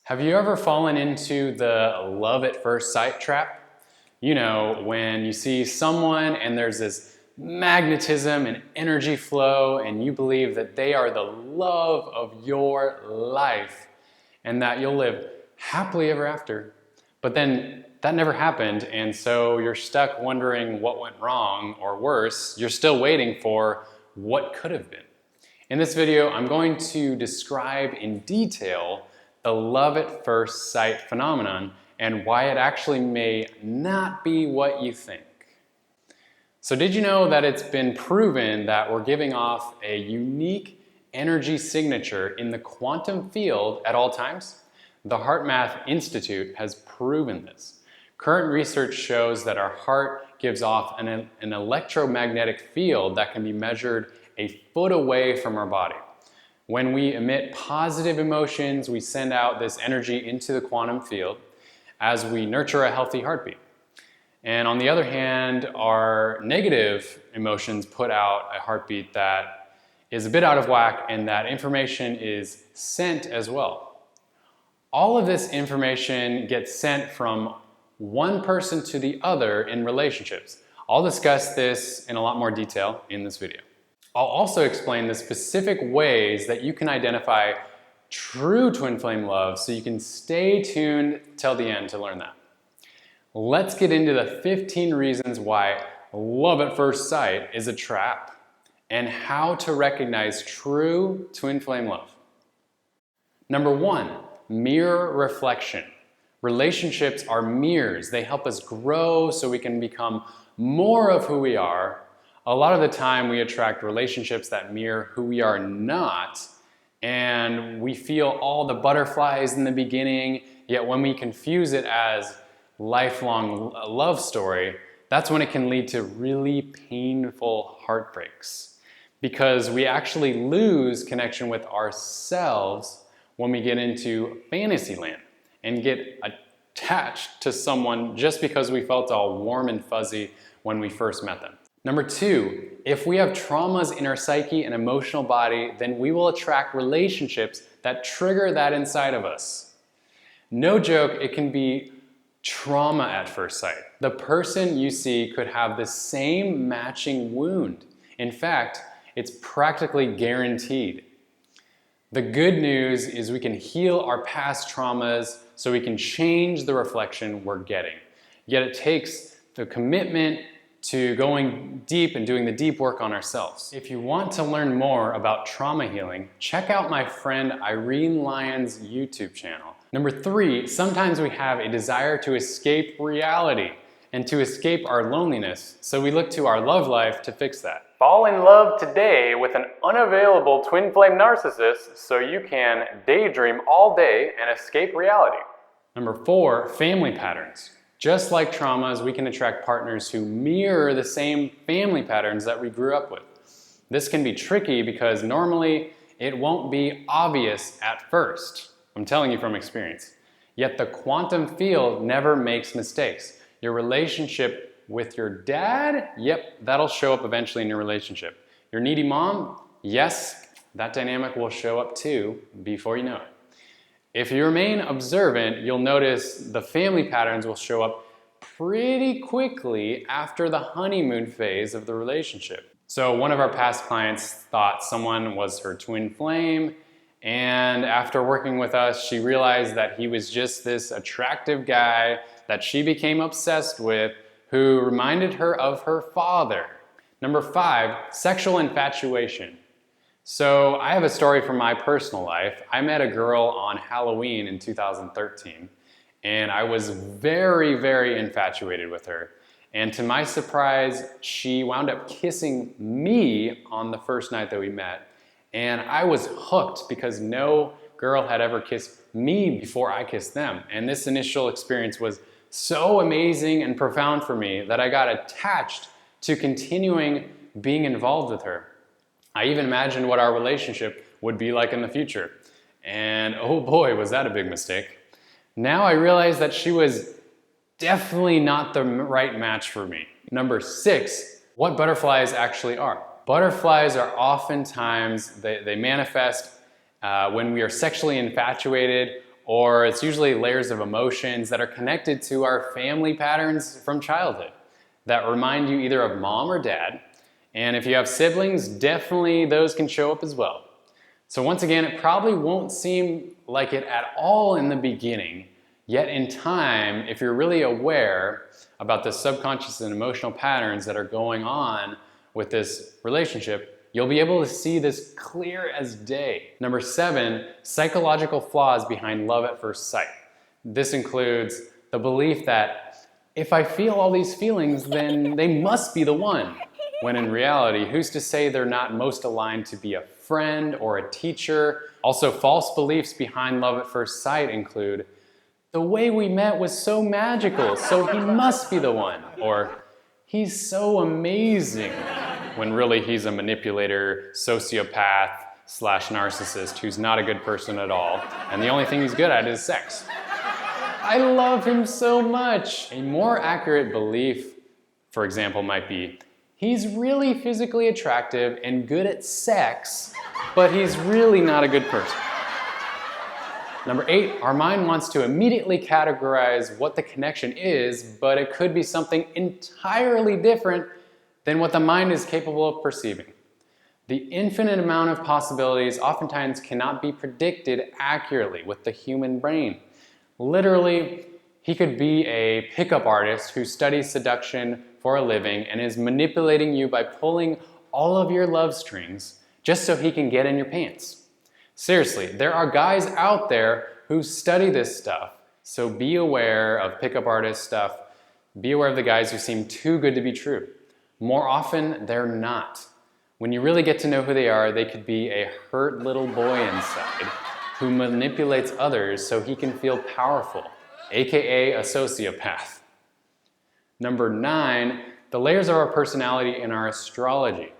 Have you ever fallen into the love at first sight trap? You know, when you see someone and there's this magnetism and energy flow and you believe that they are the love of your life and that you'll live happily ever after. But then that never happened, and so you're stuck wondering what went wrong, or worse, you're still waiting for what could have been. In this video, I'm going to describe in detail the love at first sight phenomenon and why it actually may not be what you think. So did you know that it's been proven that we're giving off a unique energy signature in the quantum field at all times? The HeartMath Institute has proven this. Current research shows that our heart gives off an electromagnetic field that can be measured a foot away from our body. When we emit positive emotions, we send out this energy into the quantum field as we nurture a healthy heartbeat. And on the other hand, our negative emotions put out a heartbeat that is a bit out of whack, and that information is sent as well. All of this information gets sent from one person to the other in relationships. I'll discuss this in a lot more detail in this video. I'll also explain the specific ways that you can identify true twin flame love, so you can stay tuned till the end to learn that. Let's get into the 15 reasons why love at first sight is a trap and how to recognize true twin flame love. Number 1, mirror reflection. Relationships are mirrors. They help us grow so we can become more of who we are. A lot of the time we attract relationships that mirror who we are not, and we feel all the butterflies in the beginning, yet when we confuse it as lifelong love story, that's when it can lead to really painful heartbreaks, because we actually lose connection with ourselves when we get into fantasy land and get attached to someone just because we felt all warm and fuzzy when we first met them. Number 2, if we have traumas in our psyche and emotional body, then we will attract relationships that trigger that inside of us. No joke, it can be trauma at first sight. The person you see could have the same matching wound. In fact, it's practically guaranteed. The good news is we can heal our past traumas so we can change the reflection we're getting. Yet it takes the commitment to going deep and doing the deep work on ourselves. If you want to learn more about trauma healing, check out my friend Irene Lyon's YouTube channel. Number 3, sometimes we have a desire to escape reality and to escape our loneliness, so we look to our love life to fix that. Fall in love today with an unavailable twin flame narcissist so you can daydream all day and escape reality. Number 4, family patterns. Just like traumas, we can attract partners who mirror the same family patterns that we grew up with. This can be tricky because normally it won't be obvious at first. I'm telling you from experience. Yet the quantum field never makes mistakes. Your relationship with your dad, yep, that'll show up eventually in your relationship. Your needy mom, yes, that dynamic will show up too before you know it. If you remain observant, you'll notice the family patterns will show up pretty quickly after the honeymoon phase of the relationship. So one of our past clients thought someone was her twin flame, and after working with us, she realized that he was just this attractive guy that she became obsessed with, who reminded her of her father. Number 5, sexual infatuation. So I have a story from my personal life. I met a girl on Halloween in 2013, and I was very, very infatuated with her. And to my surprise, she wound up kissing me on the first night that we met. And I was hooked because no girl had ever kissed me before I kissed them. And this initial experience was so amazing and profound for me that I got attached to continuing being involved with her. I even imagined what our relationship would be like in the future. And oh boy, was that a big mistake. Now I realize that she was definitely not the right match for me. Number 6, what butterflies actually are. Butterflies are oftentimes, they manifest when we are sexually infatuated or it's usually layers of emotions that are connected to our family patterns from childhood that remind you either of mom or dad. And if you have siblings, definitely those can show up as well. So once again, it probably won't seem like it at all in the beginning, yet in time, if you're really aware about the subconscious and emotional patterns that are going on with this relationship, you'll be able to see this clear as day. Number 7, psychological flaws behind love at first sight. This includes the belief that if I feel all these feelings, then they must be the one. When in reality, who's to say they're not most aligned to be a friend or a teacher? Also, false beliefs behind love at first sight include, the way we met was so magical, so he must be the one. Or, he's so amazing, when really he's a manipulator, sociopath / narcissist who's not a good person at all, and the only thing he's good at is sex. I love him so much. A more accurate belief, for example, might be, he's really physically attractive and good at sex, but he's really not a good person. Number 8, our mind wants to immediately categorize what the connection is, but it could be something entirely different than what the mind is capable of perceiving. The infinite amount of possibilities oftentimes cannot be predicted accurately with the human brain. Literally, he could be a pickup artist who studies seduction for a living and is manipulating you by pulling all of your love strings just so he can get in your pants. Seriously, there are guys out there who study this stuff, so be aware of pickup artist stuff. Be aware of the guys who seem too good to be true. More often, they're not. When you really get to know who they are, they could be a hurt little boy inside who manipulates others so he can feel powerful, aka a sociopath. Number 9, the layers of our personality in our astrology.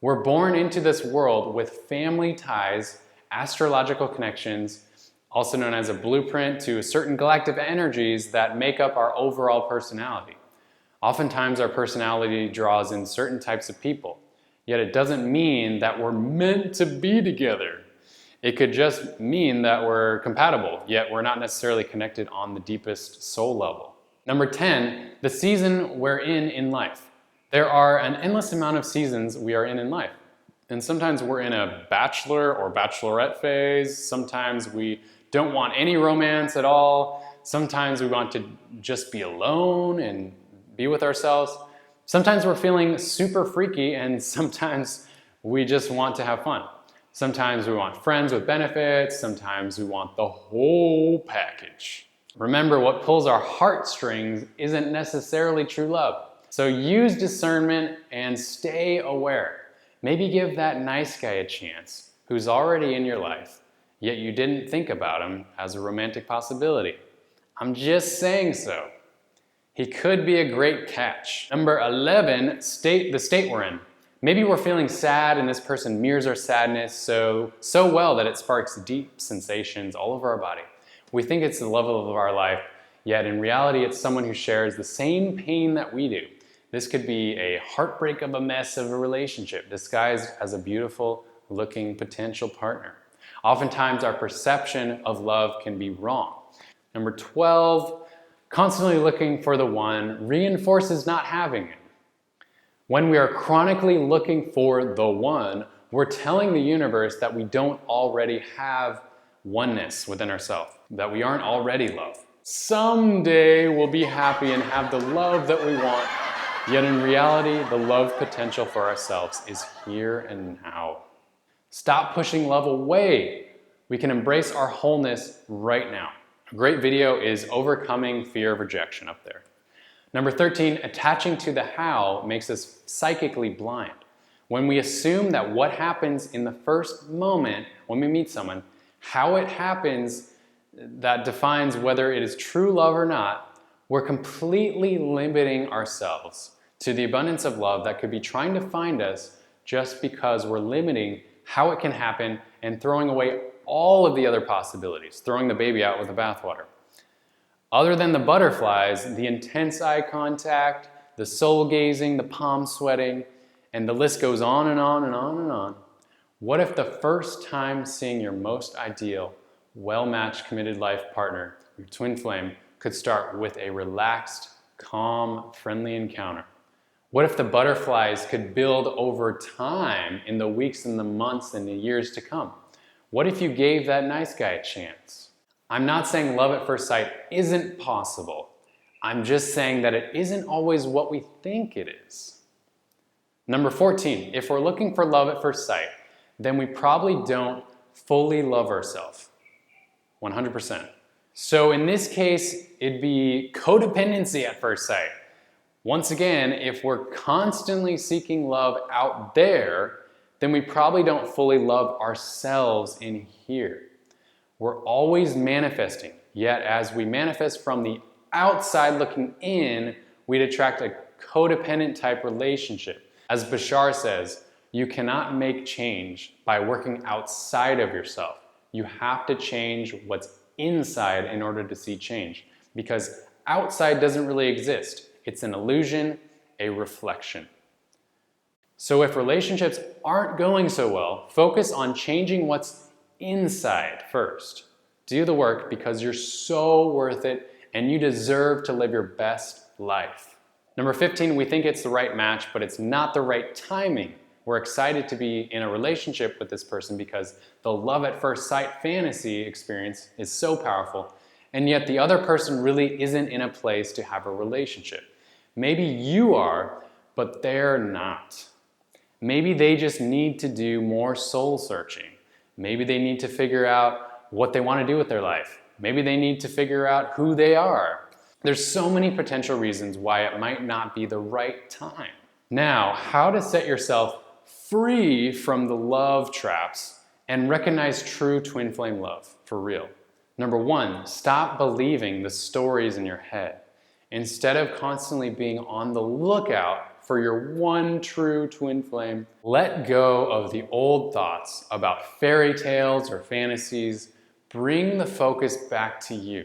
We're born into this world with family ties, astrological connections, also known as a blueprint to certain galactic energies that make up our overall personality. Oftentimes our personality draws in certain types of people, yet it doesn't mean that we're meant to be together. It could just mean that we're compatible, yet we're not necessarily connected on the deepest soul level. Number 10, the season we're in life. There are an endless amount of seasons we are in life. And sometimes we're in a bachelor or bachelorette phase. Sometimes we don't want any romance at all. Sometimes we want to just be alone and be with ourselves. Sometimes we're feeling super freaky, and sometimes we just want to have fun. Sometimes we want friends with benefits. Sometimes we want the whole package. Remember, what pulls our heartstrings isn't necessarily true love. So use discernment and stay aware. Maybe give that nice guy a chance who's already in your life, yet you didn't think about him as a romantic possibility. I'm just saying so. He could be a great catch. Number 11, the state we're in. Maybe we're feeling sad and this person mirrors our sadness so well that it sparks deep sensations all over our body. We think it's the love of our life, yet in reality it's someone who shares the same pain that we do. This could be a heartbreak of a mess of a relationship disguised as a beautiful looking potential partner. Oftentimes our perception of love can be wrong. Number 12, constantly looking for the one reinforces not having it. When we are chronically looking for the one, we're telling the universe that we don't already have oneness within ourselves, that we aren't already love. Someday we'll be happy and have the love that we want. Yet in reality, the love potential for ourselves is here and now. Stop pushing love away. We can embrace our wholeness right now. A great video is Overcoming Fear of Rejection up there. Number 13, attaching to the how makes us psychically blind. When we assume that what happens in the first moment when we meet someone, how it happens, that defines whether it is true love or not, we're completely limiting ourselves to the abundance of love that could be trying to find us just because we're limiting how it can happen and throwing away all of the other possibilities, throwing the baby out with the bathwater. Other than the butterflies, the intense eye contact, the soul gazing, the palm sweating, and the list goes on and on and on and on. What if the first time seeing your most ideal well-matched, committed life partner, your twin flame, could start with a relaxed, calm, friendly encounter? What if the butterflies could build over time in the weeks and the months and the years to come? What if you gave that nice guy a chance? I'm not saying love at first sight isn't possible. I'm just saying that it isn't always what we think it is. Number 14, if we're looking for love at first sight, then we probably don't fully love ourselves. 100%. So in this case, it'd be codependency at first sight. Once again, if we're constantly seeking love out there, then we probably don't fully love ourselves in here. We're always manifesting, yet as we manifest from the outside looking in, we'd attract a codependent type relationship. As Bashar says, you cannot make change by working outside of yourself. You have to change what's inside in order to see change, because outside doesn't really exist. It's an illusion, a reflection. So if relationships aren't going so well, focus on changing what's inside first. Do the work because you're so worth it and you deserve to live your best life. Number 15, we think it's the right match, but it's not the right timing. We're excited to be in a relationship with this person because the love at first sight fantasy experience is so powerful, and yet the other person really isn't in a place to have a relationship. Maybe you are, but they're not. Maybe they just need to do more soul searching. Maybe they need to figure out what they want to do with their life. Maybe they need to figure out who they are. There's so many potential reasons why it might not be the right time. Now, how to set yourself free from the love traps and recognize true twin flame love for real. Number 1, stop believing the stories in your head. Instead of constantly being on the lookout for your one true twin flame, let go of the old thoughts about fairy tales or fantasies. Bring the focus back to you.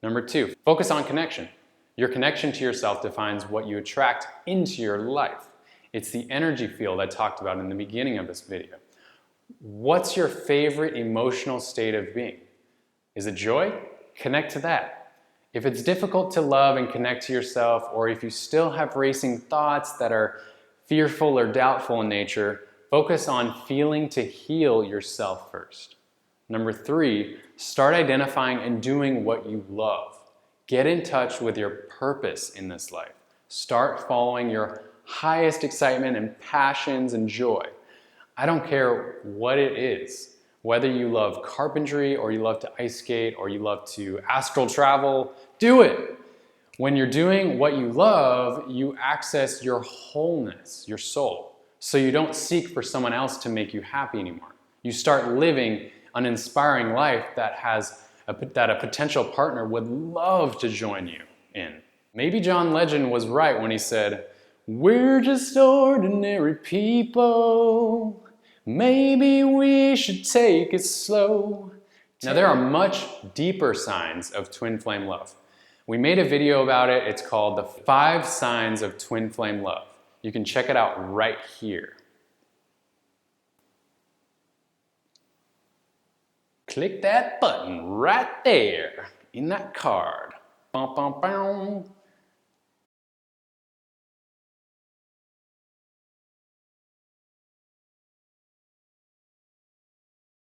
Number 2, focus on connection. Your connection to yourself defines what you attract into your life. It's the energy field I talked about in the beginning of this video. What's your favorite emotional state of being? Is it joy? Connect to that. If it's difficult to love and connect to yourself, or if you still have racing thoughts that are fearful or doubtful in nature, focus on feeling to heal yourself first. Number 3, start identifying and doing what you love. Get in touch with your purpose in this life. Start following your highest excitement and passions and joy. I don't care what it is, whether you love carpentry or you love to ice skate or you love to astral travel, do it. When you're doing what you love, you access your wholeness, your soul. So you don't seek for someone else to make you happy anymore. You start living an inspiring life that a potential partner would love to join you in. Maybe John Legend was right when he said, "We're just ordinary people. Maybe we should take it slow." Now there are much deeper signs of twin flame love. We made a video about it. It's called the 5 Signs of Twin Flame Love. You can check it out right here. Click that button right there in that card. Bum, bum, bum.